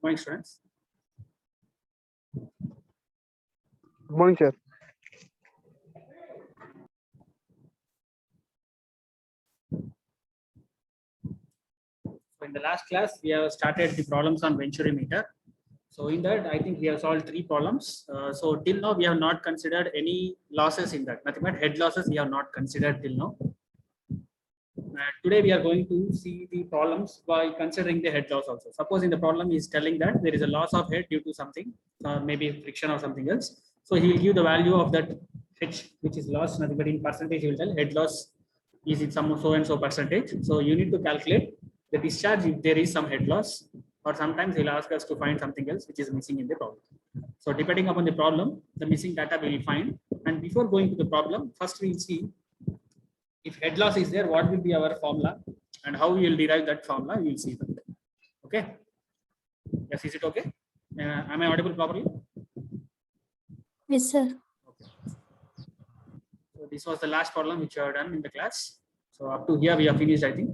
Morning, students. Good morning, sir. So in the last class, we have started the problems on Venturimeter. So in that, I think we have solved 3 problems. So till now, we have not considered any losses in that. Nothing but head losses we have not considered till now. Today we are going to see the problems by considering the head loss also. Suppose in the problem he is telling that there is a loss of head due to something, maybe friction or something else. So he will give the value of that h, which is loss, nothing but in percentage he will tell head loss is in some so and so percentage. So you need to calculate the discharge if there is some head loss, or sometimes he'll ask us to find something else which is missing in the problem. So depending upon the problem, the missing data we will find. And before going to the problem, first we will see if head loss is there, what will be our formula and how we will derive that formula, we will see that. Okay. Yes, is it okay? Am I audible properly? Yes, sir. Okay. So this was the last problem which we have done in the class. So up to here we have finished, I think.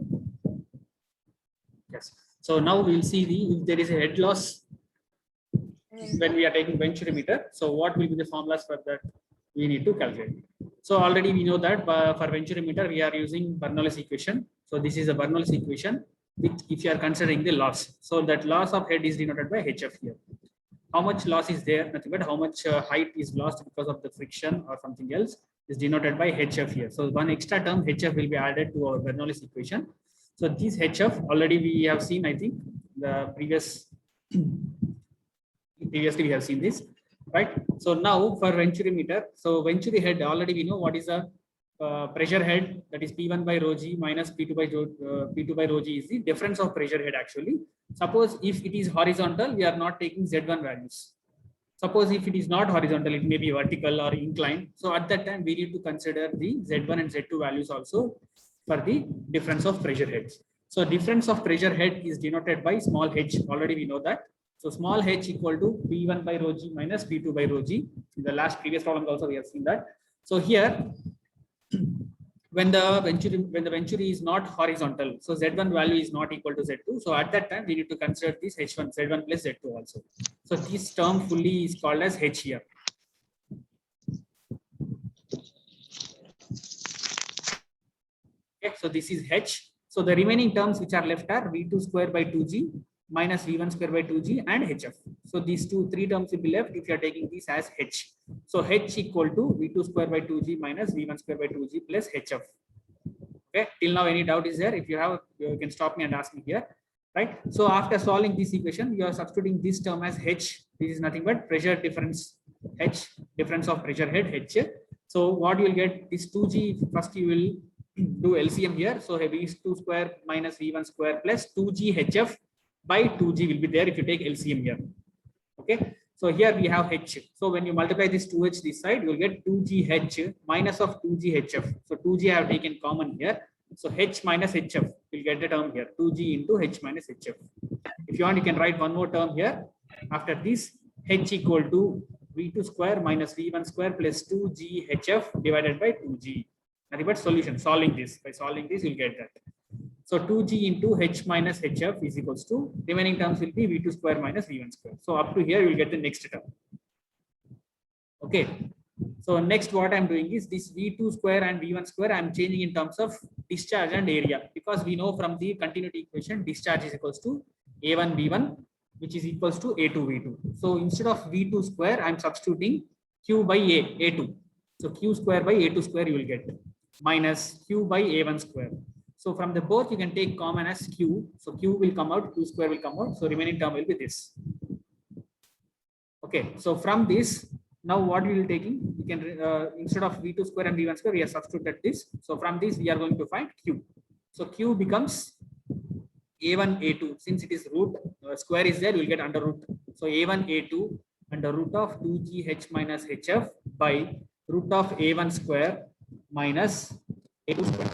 Yes. So now we will see if there is a head loss when we are taking Venturimeter. So what will be the formulas for that we need to calculate. So already we know that for Venturimeter we are using Bernoulli's equation. So this is a Bernoulli's equation which if you are considering the loss. So that loss of head is denoted by HF here. How much loss is there? Nothing but how much height is lost because of the friction or something else is denoted by HF here. So one extra term HF will be added to our Bernoulli's equation. So this HF already we have seen, I think the previously we have seen this, right? So now for Venturimeter, so Venturi head already we know what is the pressure head, that is P1 by rho g minus P2 by rho g is the difference of pressure head actually. Suppose if it is horizontal, we are not taking Z1 values. Suppose if it is not horizontal, it may be vertical or inclined. So at that time, we need to consider the Z1 and Z2 values also for the difference of pressure heads. So difference of pressure head is denoted by small h. Already we know that. So small h equal to P1 by rho g minus P2 by rho g. In the last previous problem also we have seen that. So here, when the Venturi is not horizontal, so Z1 value is not equal to Z2. So at that time, we need to consider this H1, Z1 plus Z2 also. So this term fully is called as H here. Okay, so this is H. So the remaining terms which are left are V2 square by 2G minus V1 square by 2G and HF. So these three terms will be left if you are taking this as H. So H equal to V2 square by 2G minus V1 square by 2G plus HF. Okay, till now any doubt is there? If you have, you can stop me and ask me here, right? So after solving this equation, you are substituting this term as H. This is nothing but pressure difference H, difference of pressure head H. So what you will get is 2G, first you will do LCM here. So V2 square minus V1 square plus 2G HF by 2G will be there if you take LCM here. Okay, so here we have H. So when you multiply this 2H this side, you will get 2GH minus of 2GHF. So 2G I have taken common here. So H minus HF will get the term here, 2G into H minus HF. If you want, you can write one more term here. After this, H equal to V2 square minus V1 square plus 2GHF divided by 2G. Nothing but solution, solving this. By solving this, you'll get that. So 2G into H minus HF is equals to, remaining terms will be V2 square minus V1 square. So up to here, you will get the next term. Okay. So next what I'm doing is this V2 square and V1 square, I'm changing in terms of discharge and area, because we know from the continuity equation, discharge is equals to A1 V1, which is equals to A2 V2. So instead of V2 square, I'm substituting Q by A2. So Q square by A2 square you will get minus Q by A1 square. So from the both you can take common as Q. So Q will come out, Q square will come out. So remaining term will be this. Okay. So from this, now what we will taking? We can instead of V2 square and V1 square, we have substituted this. So from this we are going to find Q. So Q becomes A1 A2. Since it is root, square is there, we will get under root. So A1 A2 under root of 2GH minus HF by root of A1 square minus A2 square.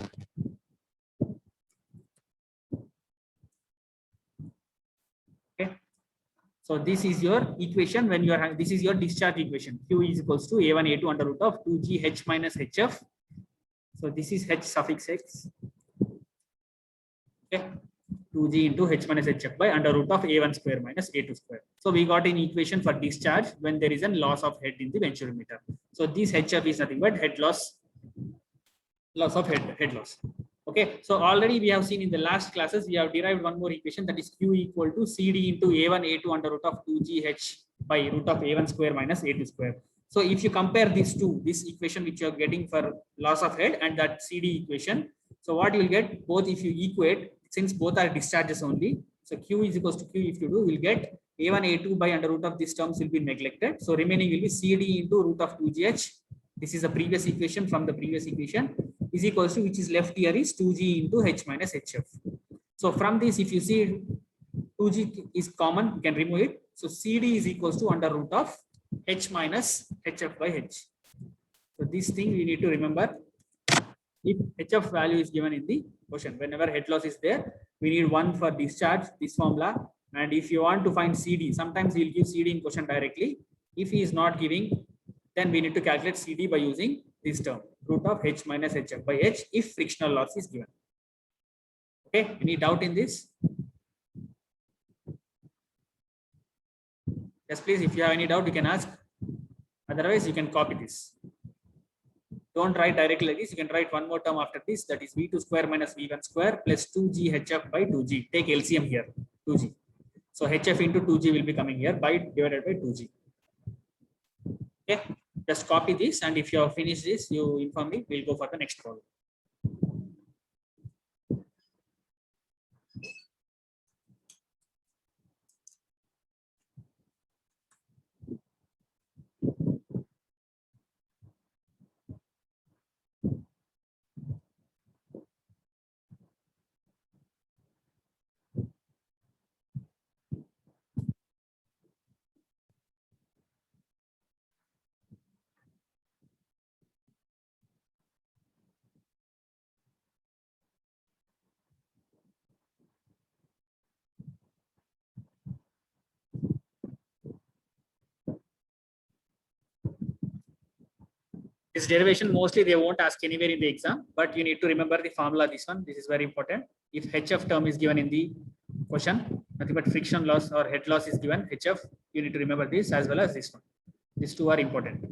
So this is your equation when you are, this is your discharge equation. Q is equals to A1 A2 under root of 2GH minus HF. So this is H suffix X. Okay. 2g into h minus hf by under root of a1 square minus a2 square. So we got an equation for discharge when there is a loss of head in the venturimeter. So this hf is nothing but head loss of head loss. Okay, so already we have seen in the last classes, we have derived one more equation, that is q equal to cd into a1 a2 under root of 2gh by root of a1 square minus a2 square. So if you compare these two, this equation which you are getting for loss of head and that cd equation, so what you will get, both if you equate, since both are discharges only, so q is equals to q, if you do, we'll get a1 a2 by under root of these terms will be neglected. So remaining will be cd into root of 2gh. This is the previous equation from the previous equation, is equals to, which is left here is 2g into h minus hf. So from this, if you see 2g is common, you can remove it. So cd is equals to under root of h minus hf by h. So this thing we need to remember. If hf value is given in the question, whenever head loss is there, we need one for discharge, this formula. And if you want to find cd, sometimes we'll give cd in question directly. If he is not giving, then we need to calculate cd by using this term, root of h minus hf by h, if frictional loss is given. Okay, any doubt in this? Yes, please, if you have any doubt, you can ask. Otherwise, you can copy this. Don't write directly like this. You can write one more term after this, that is v2 square minus v1 square plus 2g hf by 2g. Take LCM here, 2g. So hf into 2g will be coming here by divided by 2g. Okay, just copy this, and if you have finished this, you inform me. We'll go for the next problem. This derivation mostly they won't ask anywhere in the exam, but you need to remember the formula. This one, this is very important. If hf term is given in the question, nothing but friction loss or head loss is given, hf, you need to remember this as well as this one. These two are important.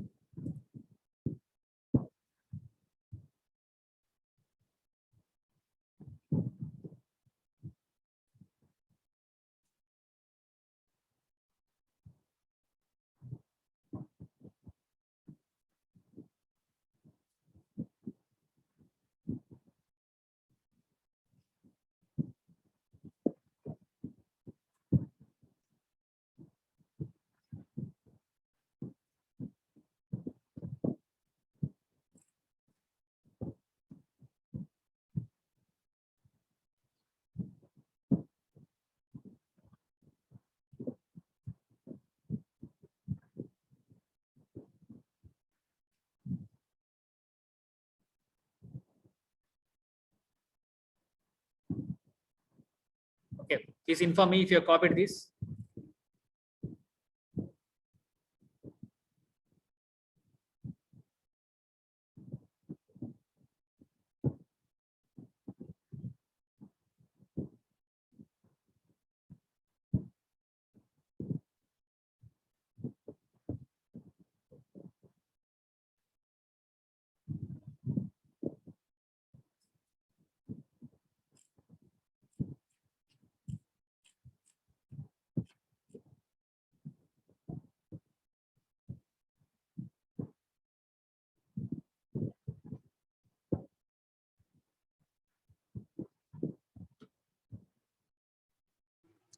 Okay, please inform me if you have copied this.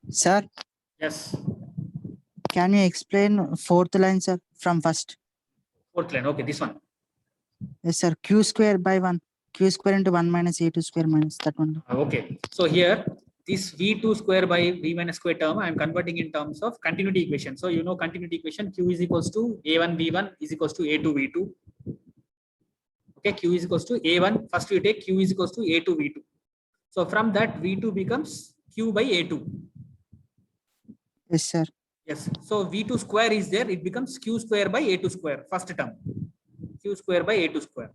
Sir, Yes, can you explain fourth line, sir, from first? fourth line. Okay, this one. Yes, sir. Q square by 1. Q square into 1 minus A2 square minus that one. Okay, so here this v2 square by v minus square term, I am converting in terms of continuity equation. So you know continuity equation, q is equals to a1 v1 is equals to a2 v2. Okay, q is equals to a1. First you take q is equals to a2 v2. So from that v2 becomes q by a2. Yes, sir. Yes. So v2 square is there. It becomes q square by a2 square. First term, q square by a2 square.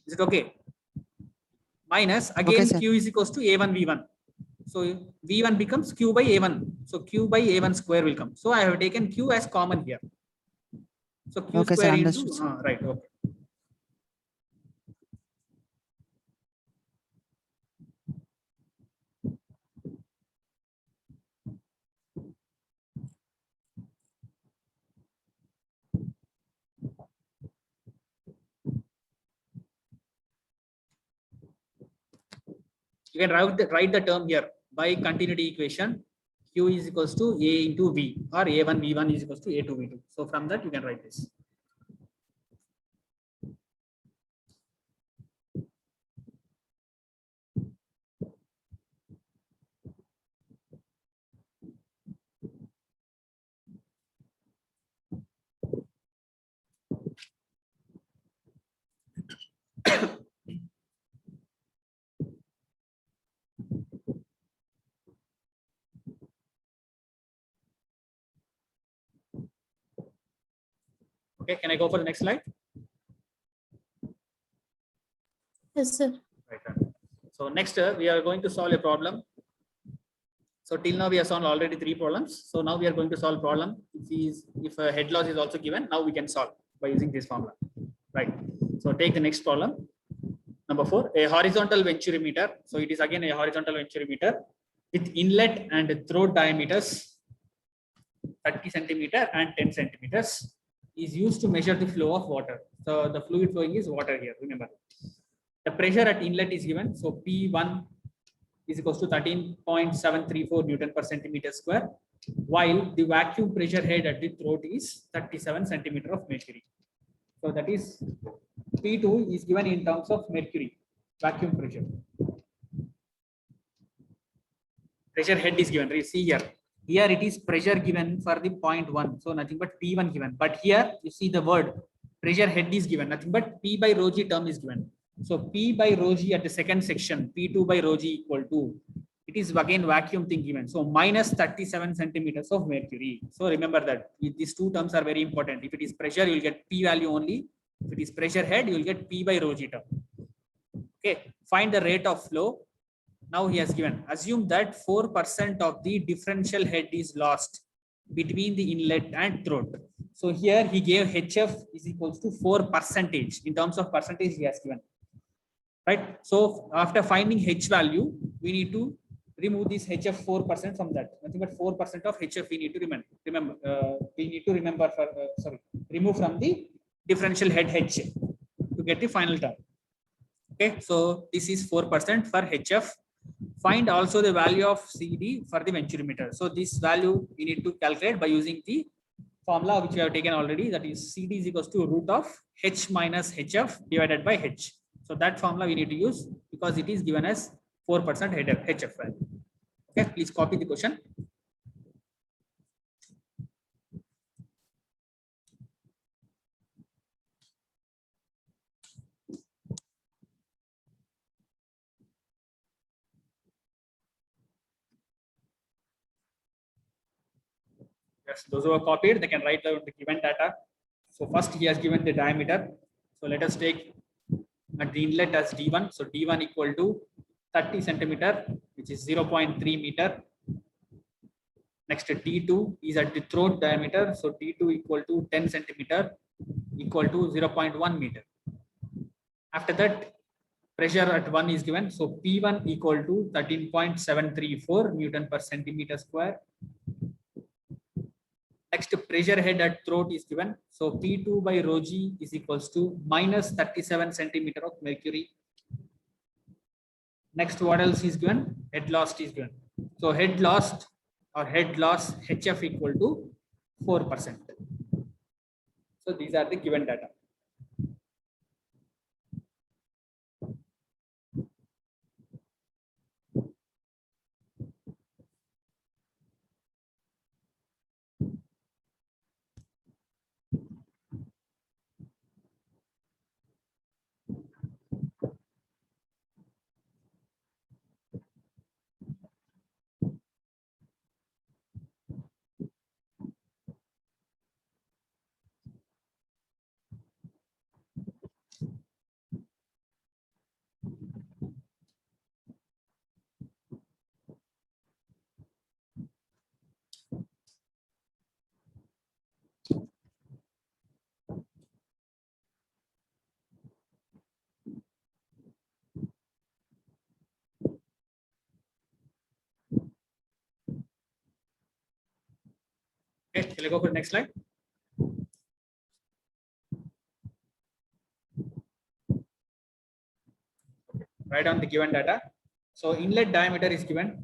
Is it okay? Minus again Okay, sir. q is equals to a1 v1. So V1 becomes Q by A1. So Q by A1 square will come. So I have taken Q as common here. So Q Okay, sir, square into, understood, sir. right, okay. You can write the term here by continuity equation. Q is equals to A into V, or A1 V1 is equals to A2 V2. So from that you can write this. Okay, can I go for the next slide? Yes, sir. Right. So next we are going to solve a problem. So till now we have solved already 3 problems. So now we are going to solve problem. If a head loss is also given, now we can solve by using this formula. Right. So take the next problem. Number 4, a horizontal venturimeter. So it is again a horizontal venturimeter with inlet and throat diameters 30 centimeter and 10 centimeters is used to measure the flow of water. So the fluid flowing is water here. Remember, the pressure at inlet is given. So P1 is equals to 13.734 Newton per centimeter square, while the vacuum pressure head at the throat is 37 centimeter of mercury. So that is P2 is given in terms of mercury vacuum pressure. Pressure head is given. See here. Here it is pressure given for the point 1. So nothing but P1 given. But here you see the word pressure head is given. Nothing but P by rho g term is given. So P by rho g at the second section, P2 by rho g equal to, it is again vacuum thing given. So minus 37 centimeters of mercury. So remember that these two terms are very important. If it is pressure, you will get P value only. If it is pressure head, you will get P by rho g term. Okay, find the rate of flow. Now he has given, assume that 4% of the differential head is lost between the inlet and throat. So here he gave HF is equals to 4%. In terms of percentage he has given. Right. So after finding H value, we need to remove this HF 4% from that. Nothing but 4% of HF we need to remember. We need to remember for remove from the differential head H to get the final term. Okay, so this is 4% for HF. Find also the value of CD for the venturimeter. So this value we need to calculate by using the formula which we have taken already. That is CD is equals to root of H minus HF divided by H. So that formula we need to use because it is given as 4% HF value. Okay, please copy the question. Yes, those who are copied, they can write down the given data. So first he has given the diameter. So let us take at the inlet as D1. So D1 equal to 30 centimeter, which is 0.3 meter. Next D2 is at the throat diameter. So D2 equal to 10 centimeter equal to 0.1 meter. After that, pressure at 1 is given. So P1 equal to 13.734 Newton per centimeter square. Next, pressure head at throat is given. So P2 by rho g is equals to minus 37 centimeter of mercury. Next, what else is given? Head loss is given. So head loss HF equal to 4%. So these are the given data. Shall I go for the next slide? Write down the given data. So inlet diameter is given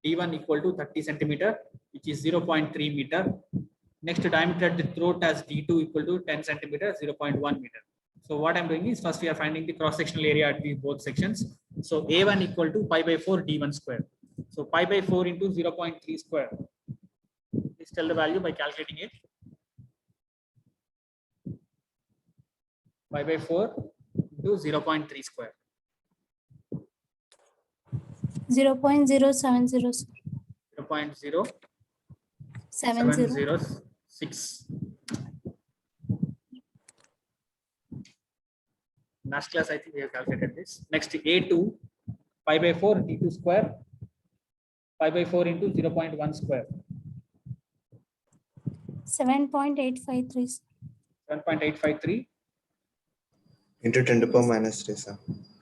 D1 equal to 30 centimeter, which is 0.3 meter. Next diameter at the throat as D2 equal to 10 centimeter, 0.1 meter. So what I'm doing is first we are finding the cross sectional area at these both sections. So A1 equal to pi by 4 D1 square. So pi by 4 into 0.3 square. Please tell the value by calculating it. Pi by 4 into 0.3 square. 0.070, sir. 70. 0.0706. Last class, I think we have calculated this. Next, A2, pi by 4, D2 square, pi by 4 into 0.1 square. 7.853, sir. 7.853 into 10 to the power minus 3, sir.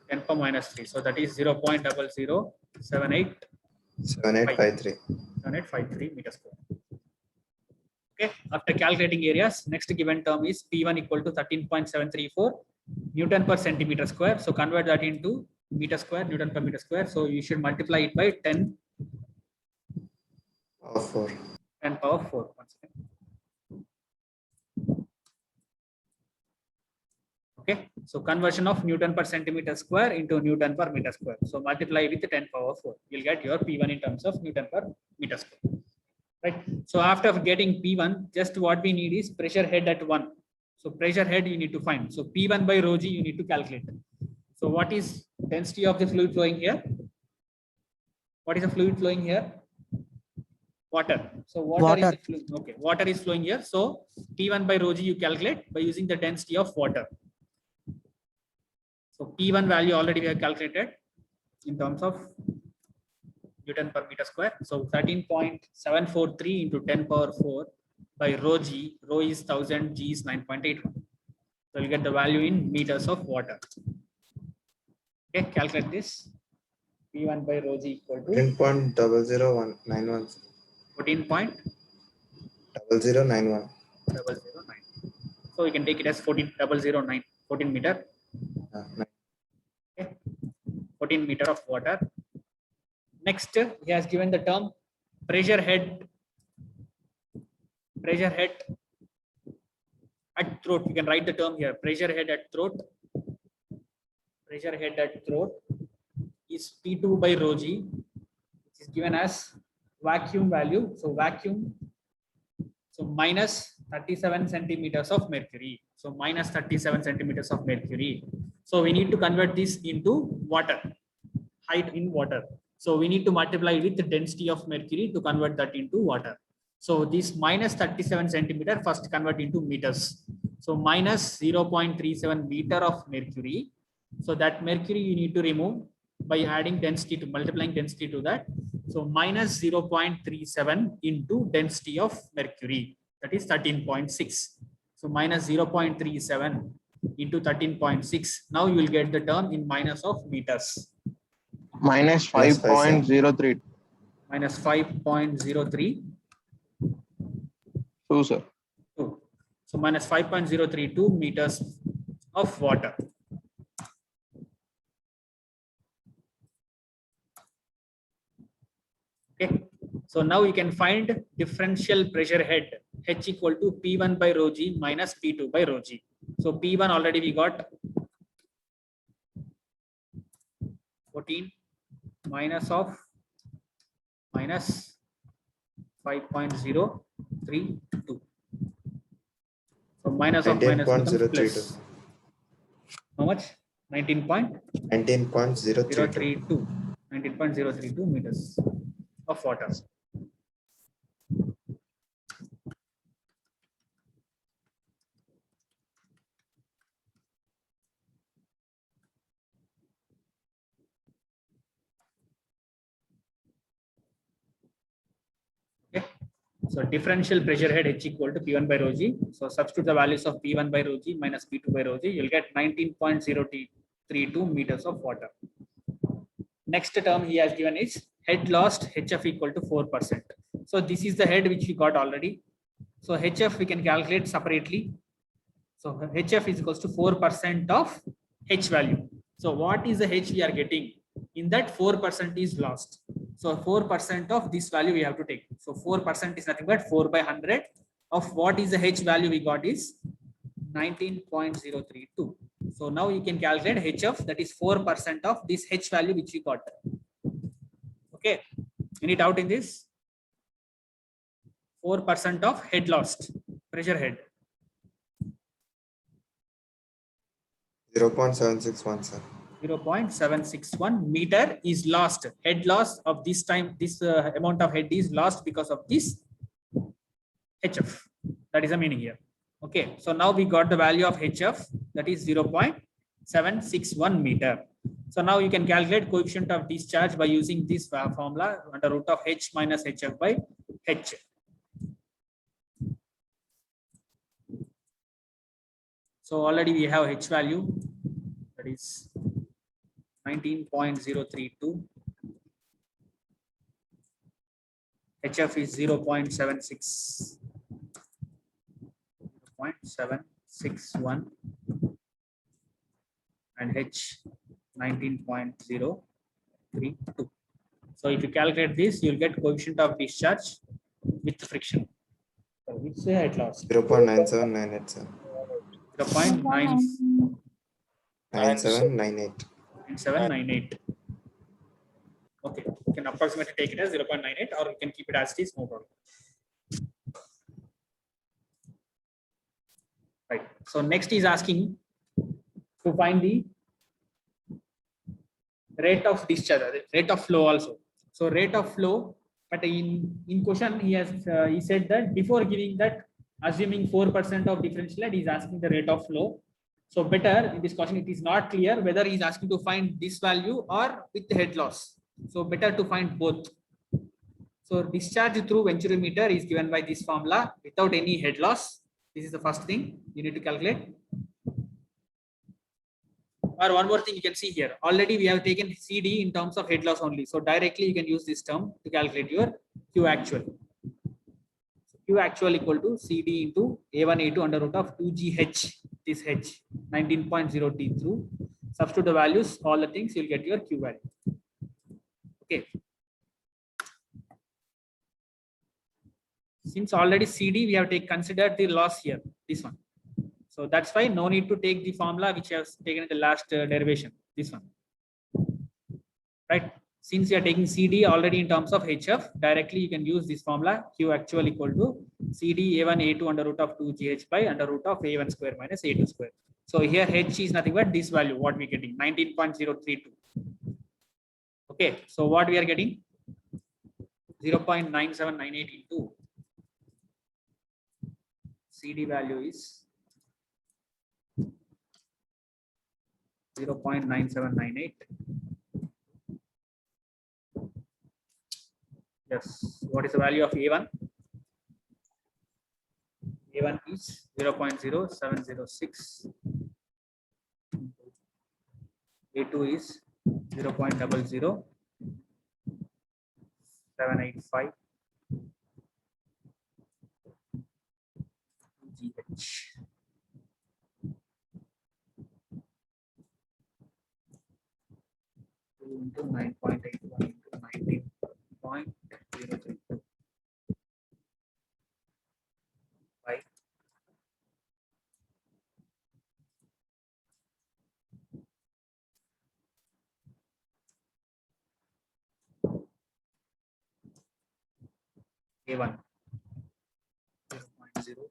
10 power minus 3. So that is 0.0078 7853. 7853 meters square. Okay, after calculating areas, next given term is P1 equal to 13.734 Newton per centimeter square. So convert that into meter square, Newton per meter square. So you should multiply it by 10 Power 4. 10 power 4. Once again. Okay, so conversion of Newton per centimeter square into Newton per meter square. So multiply with 10 power 4. You'll get your P1 in terms of Newton per meter square. Right. So after getting P1, just what we need is pressure head at 1. So pressure head you need to find. So P1 by rho g you need to calculate. So what is density of the fluid flowing here? What is the fluid flowing here? Water. So water. Is the fluid. Okay, water is flowing here. So P1 by rho g you calculate by using the density of water. So P1 value already we have calculated in terms of Newton per meter square. So 13.743 into 10 power 4 by rho g. Rho is 1000, g is 9.81. So you get the value in meters of water. Okay, calculate this. P1 by rho g equal to 14.00191. 14.009. 009. So we can take it as 14.009, 14 meter. 14 meter of water. Next, he has given the term pressure head. Pressure head at throat. You can write the term here. Pressure head at throat. Pressure head at throat is P2 by rho g, which is given as vacuum value. So vacuum. So minus 37 centimeters of mercury. So minus 37 centimeters of mercury. So we need to convert this into water, height in water. So we need to multiply with the density of mercury to convert that into water. So this minus 37 centimeter first convert into meters. So minus 0.37 meter of mercury. So that mercury you need to remove by adding density to multiplying density to that. So minus 0.37 into density of mercury, that is 13.6. So minus 0.37 into 13.6. Now you will get the term in minus of meters. Minus 5.03. Minus 5.03. 2, sir. So minus 5.032 meters of water. Okay. So now you can find differential pressure head H equal to P1 by rho g minus P2 by rho g. So P1 already we got 14 minus of minus 5.032. So minus of minus becomes plus. How much? 19.032. 19.032 meters of water. Okay. So differential pressure head H equal to P1 by rho g. So substitute the values of P1 by rho g minus P2 by rho g. You'll get 19.032 meters of water. Next term he has given is head lost HF equal to 4%. So this is the head which we got already. So HF we can calculate separately. So HF is equals to 4% of H value. So what is the H we are getting? In that 4% is lost. So 4% of this value we have to take. So 4% is nothing but 4 by 100 of what is the H value we got is 19.032. So now you can calculate HF, that is 4% of this H value which we got. Okay. Any doubt in this? 4% of head lost, pressure head. 0.761, sir. 0.761 meter is lost. Head loss of this time, this amount of head is lost because of this HF. That is the meaning here. Okay, so now we got the value of HF, that is 0.761 meter. So now you can calculate coefficient of discharge by using this formula under root of H minus HF by H. So already we have H value, that is 19.032. HF is 0.76. 0.761 and H 19.032. So if you calculate this, you'll get coefficient of discharge with friction. So which say at last 0.9798, sir. 0.9798. 9798. Okay, you can approximately take it as 0.98 or you can keep it as it is, no problem. Right. So next is asking to find the rate of discharge, rate of flow also. So rate of flow, but in question he has he said that before giving that, assuming 4% of differential head, he is asking the rate of flow. So better in this question it is not clear whether he is asking to find this value or with the head loss. So better to find both. So discharge through venturimeter is given by this formula without any head loss. This is the first thing you need to calculate. Or one more thing you can see here. Already we have taken CD in terms of head loss only. So directly you can use this term to calculate your Q actual. Q actual equal to CD into A1 A2 under root of 2GH. This H 19.0 T through. Substitute the values, all the things, you'll get your Q value. Okay. Since already CD, we have considered the loss here, this one. So that's why no need to take the formula which I have taken in the last derivation, this one. Right? Since you are taking CD already in terms of HF, directly you can use this formula Q actual equal to CD A1 A2 under root of 2GH by under root of A1 square minus A2 square. So here H is nothing but this value, what we are getting, 19.032. Okay, so what we are getting? 0.9798 into CD value is 0.9798. Yes, what is the value of A1? A1 is 0.0706. A2 is 0.00785. GH. Into 9.81 into 19.032 by A1 0.0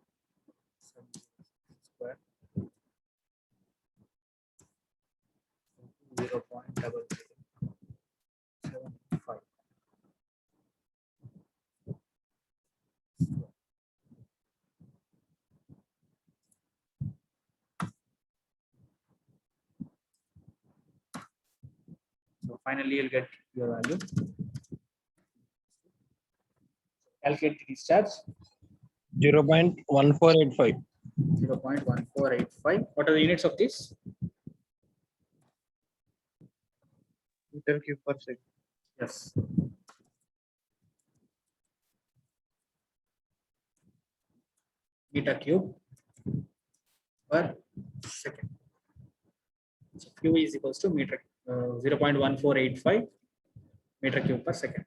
square 0.0075. So finally you'll get your value. Calculate the discharge. 0.1485. 0.1485. What are the units of this? Meter cube per second. Yes. meter cube per second. So Q is equals to 0.1485 meter cube per second.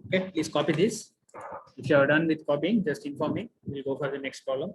Okay, please copy this. If you are done with copying, just inform me. We'll go for the next problem.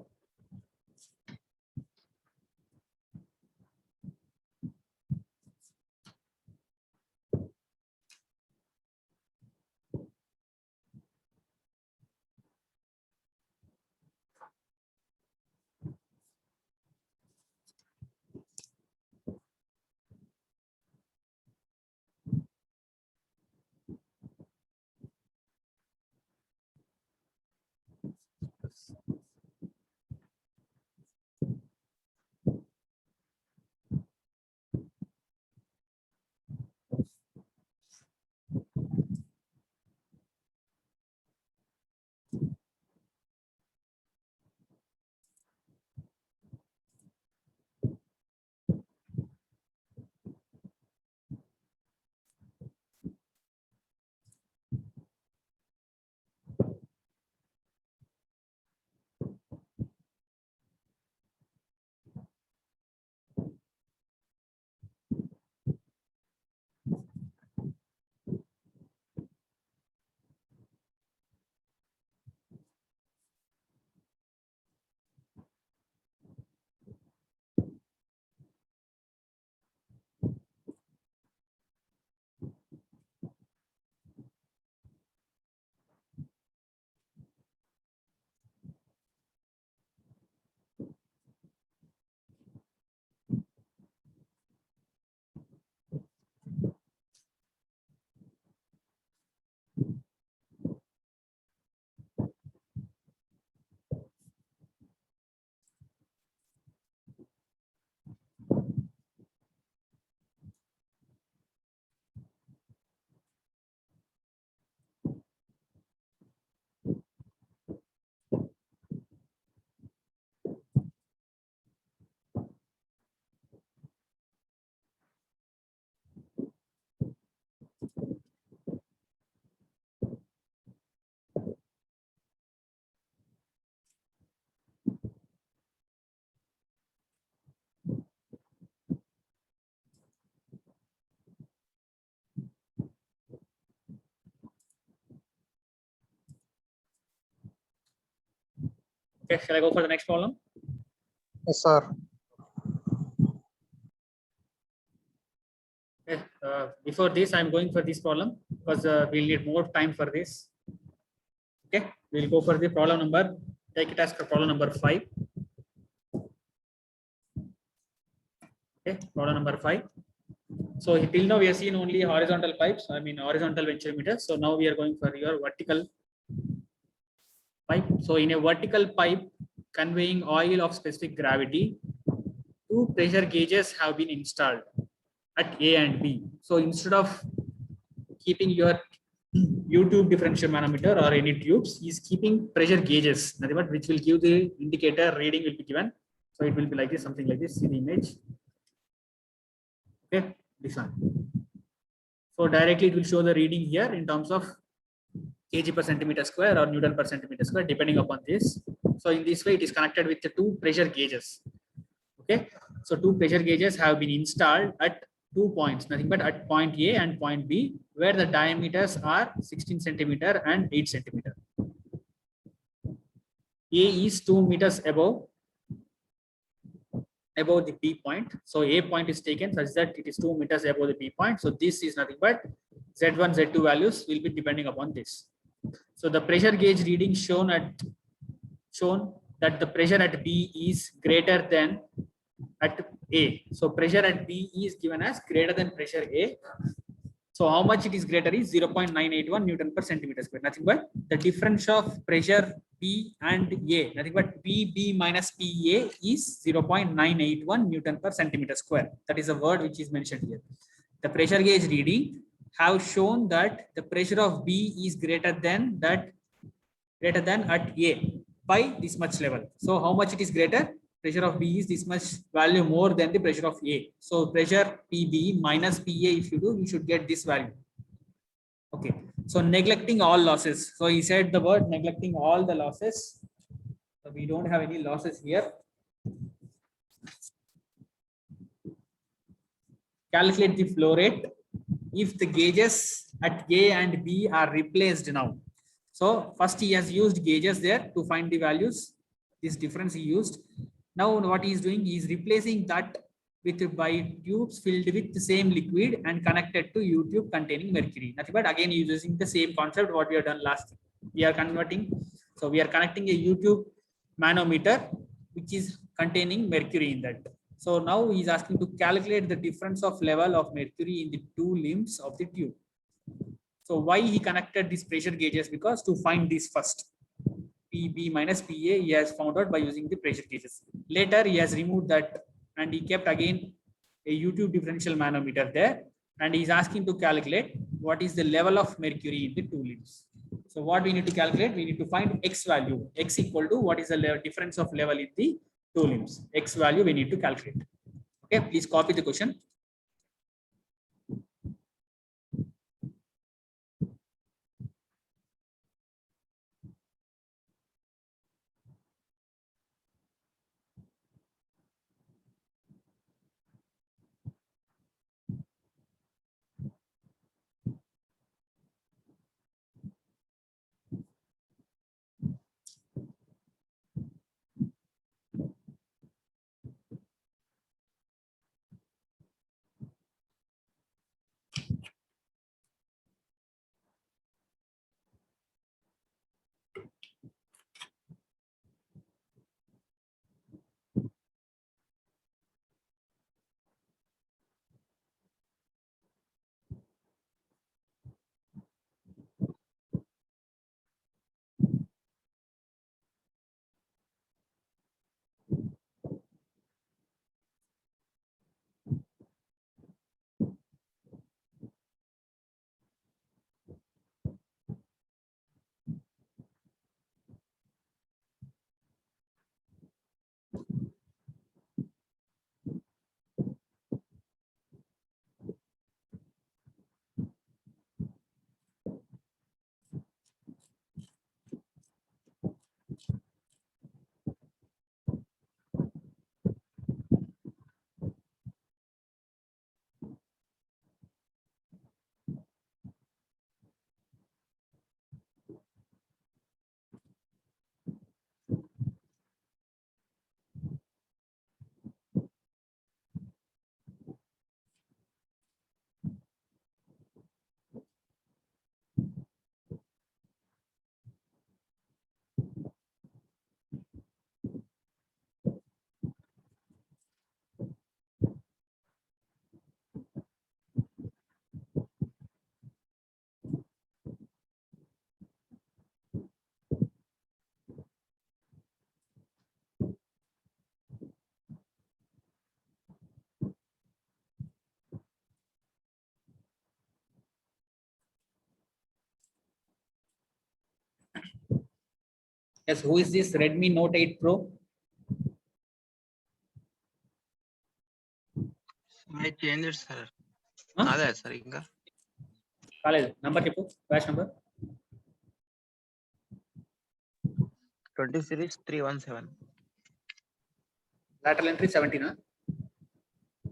Okay, shall I go for the next problem? Yes, sir. Okay, before this, I'm going for this problem because we'll need more time for this. Okay, we'll go for the problem number. Take it as problem number 5. Okay, problem number 5. So till now we have seen only horizontal pipes. I mean horizontal venturimeters. So now we are going for your vertical pipe. So in a vertical pipe conveying oil of specific gravity, 2 pressure gauges have been installed at A and B. So instead of keeping your U-tube differential manometer or any tubes, is keeping pressure gauges, which will give the indicator reading will be given. So it will be like this, something like this. See the image. Okay, this one. So directly it will show the reading here in terms of kg per centimeter square or Newton per centimeter square, depending upon this. So in this way, it is connected with the 2 pressure gauges. Okay, so 2 pressure gauges have been installed at 2 points, nothing but at point A and point B, where the diameters are 16 centimeter and 8 centimeter. A is 2 meters above the B point. So A point is taken such that it is 2 meters above the B point. So this is nothing but Z1, Z2 values will be depending upon this. So the pressure gauge reading shown that the pressure at B is greater than at A. So pressure at B is given as greater than pressure A. So how much it is greater is 0.981 Newton per centimeter square. Nothing but the difference of pressure P and A. Nothing but PB minus PA is 0.981 Newton per centimeter square. That is a word which is mentioned here. The pressure gauge reading have shown that the pressure of B is greater than at A by this much level. So how much it is greater? Pressure of B is this much value more than the pressure of A. So pressure PB minus PA, if you do, you should get this value. Okay. So neglecting all losses. So he said the word neglecting all the losses. So we don't have any losses here. Calculate the flow rate if the gauges at A and B are replaced now. So first he has used gauges there to find the values. This difference he used. Now what he is doing, he is replacing that by tubes filled with the same liquid and connected to U-tube containing mercury. Nothing but again using the same concept what we have done last. We are converting. So we are connecting a U-tube manometer which is containing mercury in that. So now he is asking to calculate the difference of level of mercury in the two limbs of the tube. So why he connected these pressure gauges? Because to find this first. PB minus PA he has found out by using the pressure gauges. Later he has removed that and he kept again a U-tube differential manometer there and he is asking to calculate what is the level of mercury in the two limbs. So what we need to calculate, we need to find X value. X equal to what is the difference of level in the two limbs. X value we need to calculate. Okay, please copy the question. Yes, who is this Redmi Note 8 Pro? I changed it, sir. Huh? అదే sir ఇంకా కాలేదు number చెప్పు batch number 20 series 317. lateral entry 17 huh?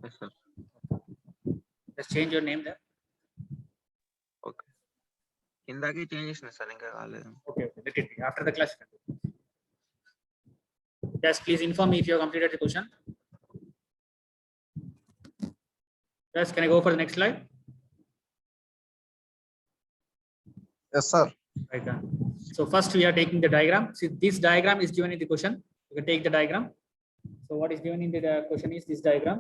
Yes, sir. Just change your name there. Okay ఇందాకే change చేసిన sir ఇంకా కాలేదు. Okay, let it be. After the class. Just please inform me if you have completed the question. Yes, can I go for the next slide? Yes, sir. Right. So first we are taking the diagram. See, this diagram is given in the question. You can take the diagram. So what is given in the question is this diagram.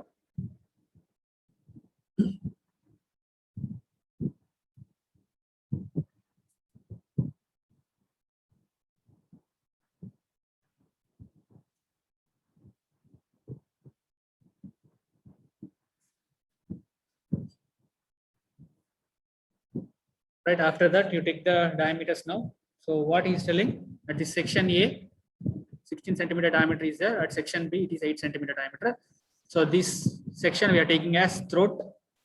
Right after that, you take the diameters now. So what he is telling at this section A, 16 centimeter diameter is there. At section B, it is 8 centimeter diameter. So this section we are taking as throat.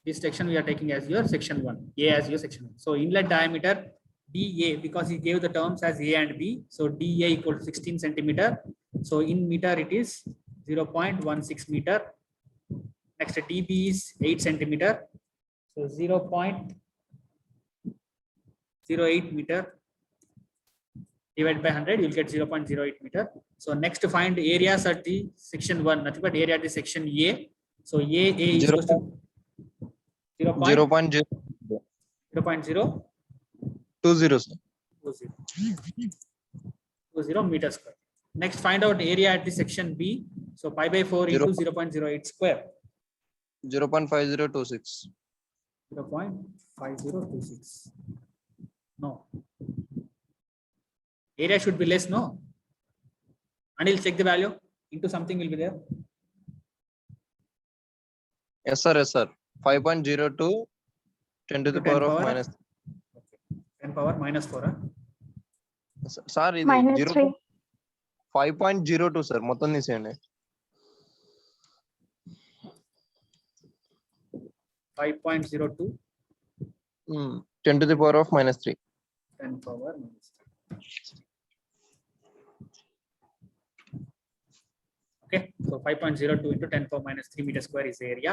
This section we are taking as your section 1. A as your section 1. So inlet diameter DA, because he gave the terms as A and B. So DA equal to 16 centimeter. So in meter it is 0.16 meter. Next DB is 8 centimeter. So 0.08 meter divided by 100, you will get 0.08 meter. So next to find areas at the section 1, nothing but area at the section A. So A is equals to 0.0 0.20, sir. 20 meter square. Next, find out area at the section B. So pi by 4 into 0.08 square. 0.5026. 0.5026. No. Area should be less, no? And he'll check the value into something will be there. Yes, sir. Yes, sir. 5.02 10 to the 10 power of power? minus. 10 power minus 4. Huh? Sir, ఇది Minus 0. 3. 5.02, sir. మొత్తం తీసేయండి. 5.02. 10 to the power of minus 3. 10 power minus 3. Okay, so 5.02 into 10 power minus 3 meter square is the area.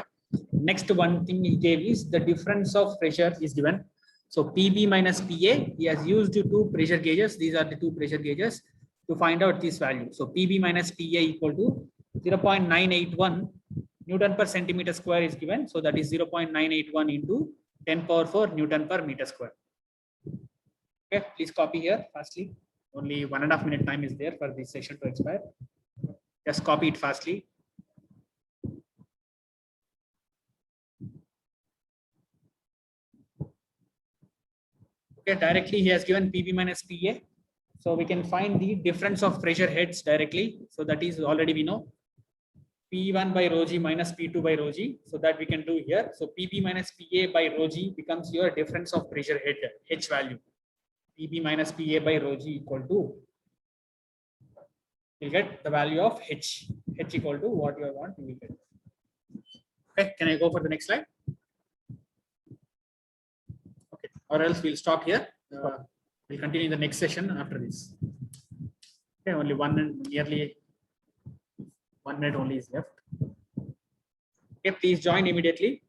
Next one thing he gave is the difference of pressure is given. So PB minus PA, he has used two pressure gauges. These are the two pressure gauges to find out this value. So PB minus PA equal to 0.981 Newton per centimeter square is given. So that is 0.981 into 10 power 4 Newton per meter square. Okay, please copy here fastly. Only 1.5 minute time is there for this session to expire. Just copy it fastly. Okay, directly he has given PB minus PA. So we can find the difference of pressure heads directly. So that is already we know. P1 by rho g minus P2 by rho g. So that we can do here. So PB minus PA by rho g becomes your difference of pressure head H value. PB minus PA by rho g equal to, you'll get the value of H. H equal to what you want, you will get. Okay, can I go for the next slide? Okay, or else we'll stop here. We'll continue in the next session after this. Okay, only nearly 1 minute only is left. Okay, please join immediately.